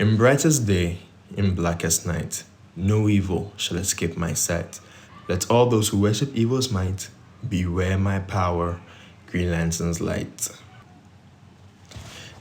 In brightest day, in blackest night, no evil shall escape my sight. Let all those who worship evil's might beware my power, Green Lantern's light.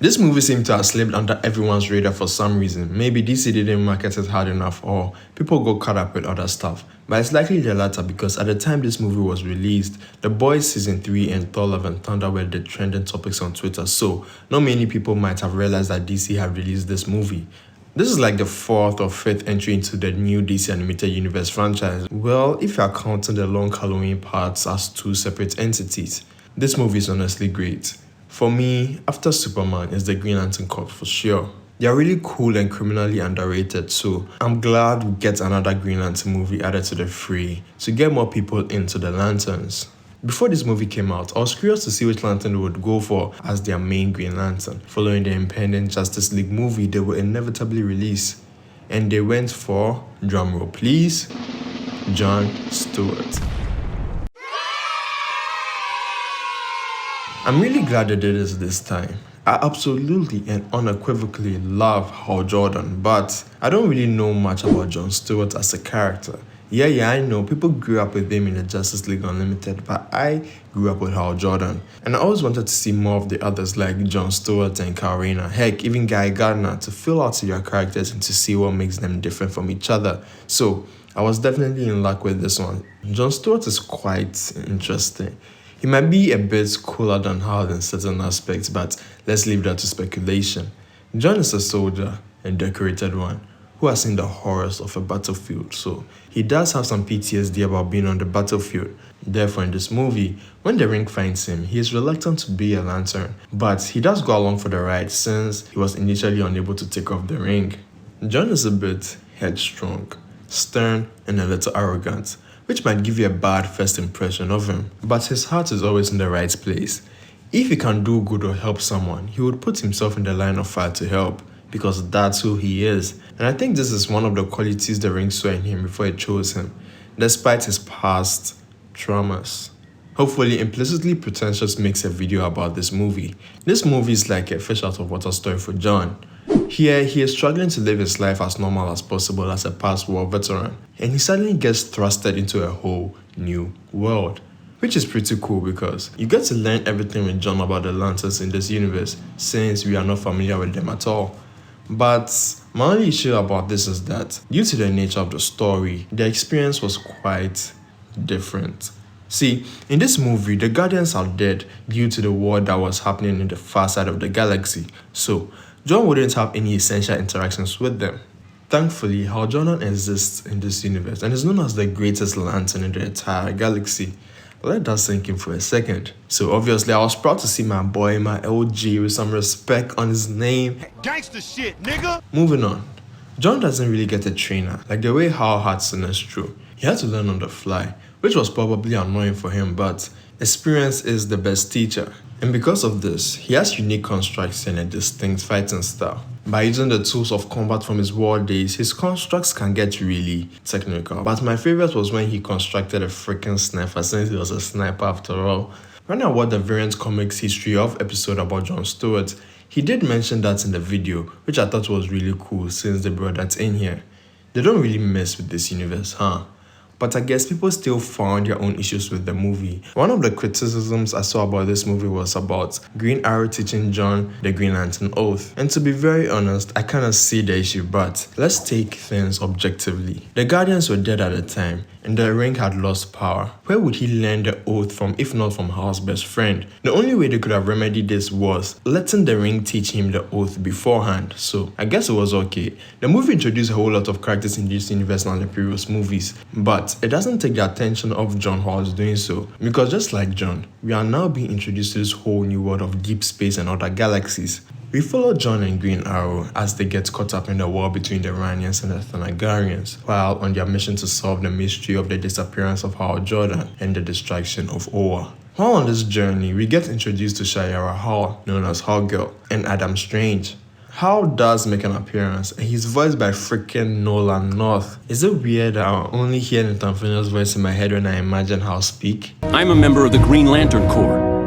This movie seemed to have slipped under everyone's radar for some reason. Maybe DC didn't market it hard enough or people got caught up with other stuff. But it's likely the latter because at the time this movie was released, The Boys Season 3 and Thor Love and Thunder were the trending topics on Twitter, so not many people might have realized that DC had released this movie. This is like the fourth or fifth entry into the new DC Animated Universe franchise. Well, if you are counting the long Halloween parts as two separate entities. This movie is honestly great. For me, after Superman is the Green Lantern Corps for sure. They are really cool and criminally underrated, so I'm glad we get another Green Lantern movie added to the fray to get more people into the Lanterns. Before this movie came out, I was curious to see which Lantern they would go for as their main Green Lantern, following the impending Justice League movie they will inevitably release. And they went for, drumroll please, John Stewart. I'm really glad they did this time. I absolutely and unequivocally love Hal Jordan, but I don't really know much about John Stewart as a character. Yeah, I know people grew up with him in the Justice League Unlimited, but I grew up with Hal Jordan. And I always wanted to see more of the others like John Stewart and Kyle Rayner, heck, even Guy Gardner, to fill out their characters and to see what makes them different from each other. So I was definitely in luck with this one. John Stewart is quite interesting. He might be a bit cooler than Hal in certain aspects, but let's leave that to speculation. John is a soldier, a decorated one, who has seen the horrors of a battlefield, so he does have some PTSD about being on the battlefield. Therefore, in this movie, when the ring finds him, he is reluctant to be a lantern, but he does go along for the ride since he was initially unable to take off the ring. John is a bit headstrong, stern, and a little arrogant, which might give you a bad first impression of him, but his heart is always in the right place. If he can do good or help someone, he would put himself in the line of fire to help, because that's who he is. And I think this is one of the qualities the ring saw in him before it chose him, despite his past traumas. Hopefully, Implicitly Pretentious makes a video about this movie. This movie is like a fish out of water story for John. Here, he is struggling to live his life as normal as possible as a past war veteran, and he suddenly gets thrusted into a whole new world. Which is pretty cool because you get to learn everything with John about the Lanterns in this universe, since we are not familiar with them at all. But my only issue about this is that, due to the nature of the story, the experience was quite different. See, in this movie, the Guardians are dead due to the war that was happening in the far side of the galaxy, so John wouldn't have any essential interactions with them. Thankfully, Hal Jordan exists in this universe and is known as the greatest lantern in the entire galaxy. Let that sink in for a second. So obviously, I was proud to see my boy, my LG, with some respect on his name. Gangsta shit, nigga! Moving on. John doesn't really get a trainer, like the way Hal had Sinestro. He had to learn on the fly, which was probably annoying for him, but experience is the best teacher. And because of this, he has unique constructs and a distinct fighting style. By using the tools of combat from his war days, his constructs can get really technical. But my favorite was when he constructed a freaking sniper, since he was a sniper after all. When I watched the Variant Comics History of episode about John Stewart, he did mention that in the video, which I thought was really cool since they brought that in here. They don't really mess with this universe, huh? But I guess people still found their own issues with the movie. One of the criticisms I saw about this movie was about Green Arrow teaching John the Green Lantern Oath. And to be very honest, I kind of see the issue, but let's take things objectively. The Guardians were dead at the time, and the ring had lost power. Where would he learn the oath from if not from Hal's best friend? The only way they could have remedied this was letting the ring teach him the oath beforehand, so I guess it was okay. The movie introduced a whole lot of characters in this universe than the previous movies, but it doesn't take the attention of John Hall's doing so, because just like John, we are now being introduced to this whole new world of deep space and other galaxies. We follow John and Green Arrow as they get caught up in the war between the Iranians and the Thanagarians, while on their mission to solve the mystery of the disappearance of Hal Jordan and the destruction of Oa. While on this journey, we get introduced to Shayera Hal, known as Hal Girl, and Adam Strange. Hal does make an appearance, and he's voiced by freaking Nolan North. Is it weird that I only hear Nathan Fillion's voice in my head when I imagine Hal speak? I'm a member of the Green Lantern Corps.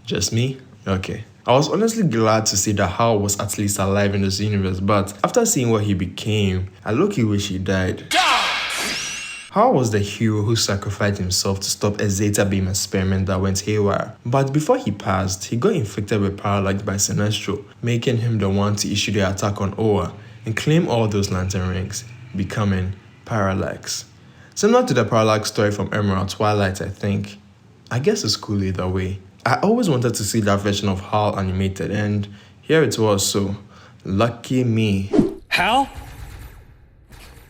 Just me? Okay. I was honestly glad to see that Hal was at least alive in this universe, but after seeing what he became, I low-key wish he died. Hal was the hero who sacrificed himself to stop a Zeta beam experiment that went haywire. But before he passed, he got infected with Parallax by Sinestro, making him the one to issue the attack on Oa and claim all those lantern rings, becoming Parallax. Similar to the Parallax story from Emerald Twilight, I think. I guess it's cool either way. I always wanted to see that version of Hal animated, and here it was, so lucky me. Hal?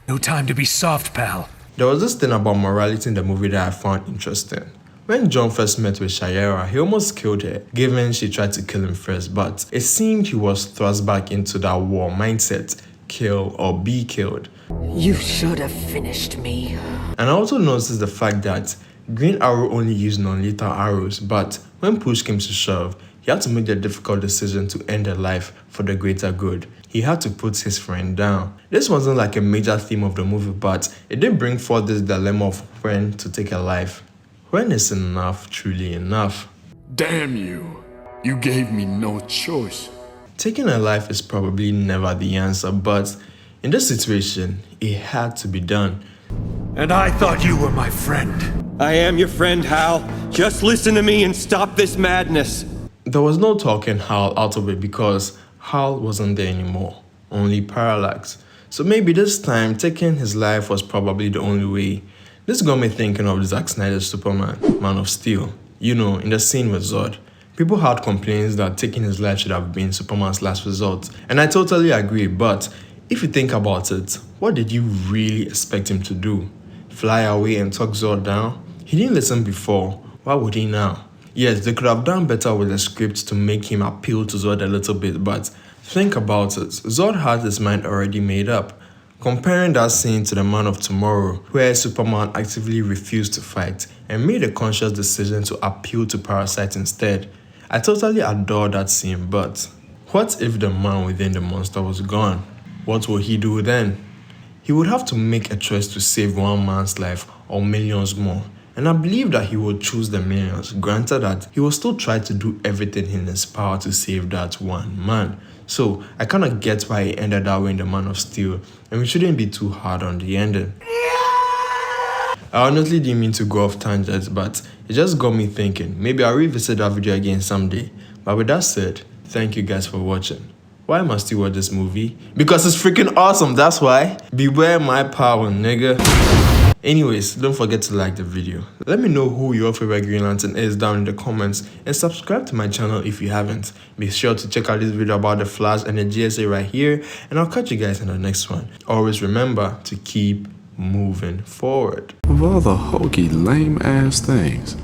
No time to be soft, pal. There was this thing about morality in the movie that I found interesting. When John first met with Shayera, he almost killed her, given she tried to kill him first, but it seemed he was thrust back into that war mindset, kill or be killed. You should have finished me. And I also noticed the fact that Green Arrow only used non-lethal arrows, but when push came to shove, he had to make the difficult decision to end her life for the greater good. He had to put his friend down. This wasn't like a major theme of the movie, but it did bring forth this dilemma of when to take a life. When is enough truly enough? Damn you. You gave me no choice. Taking a life is probably never the answer, but in this situation, it had to be done. And I thought you were my friend. I am your friend, Hal. Just listen to me and stop this madness. There was no talking Hal out of it because Hal wasn't there anymore, only Parallax. So maybe this time taking his life was probably the only way. This got me thinking of Zack Snyder's Superman, Man of Steel. You know, in the scene with Zod. People had complaints that taking his life should have been Superman's last resort, and I totally agree, but if you think about it, what did you really expect him to do? Fly away and talk Zod down? He didn't listen before, why would he now? Yes, they could have done better with the script to make him appeal to Zod a little bit, but think about it, Zod had his mind already made up. Comparing that scene to the Man of Tomorrow, where Superman actively refused to fight and made a conscious decision to appeal to Parasite instead, I totally adore that scene, but what if the man within the monster was gone? What would he do then? He would have to make a choice to save one man's life or millions more. And I believe that he would choose the millions, granted that he will still try to do everything in his power to save that one man. So I kind of get why he ended that way in the Man of Steel, and we shouldn't be too hard on the ending. I honestly didn't mean to go off tangents, but it just got me thinking. Maybe I'll revisit that video again someday. But with that said, thank you guys for watching. Why must you watch this movie? Because it's freaking awesome, that's why. Beware my power, nigga. Anyways, don't forget to like the video. Let me know who your favorite Green Lantern is down in the comments, and subscribe to my channel if you haven't. Be sure to check out this video about the Flash and the GSA right here, and I'll catch you guys in the next one. Always remember to keep moving forward. Of all the hokey, lame ass things.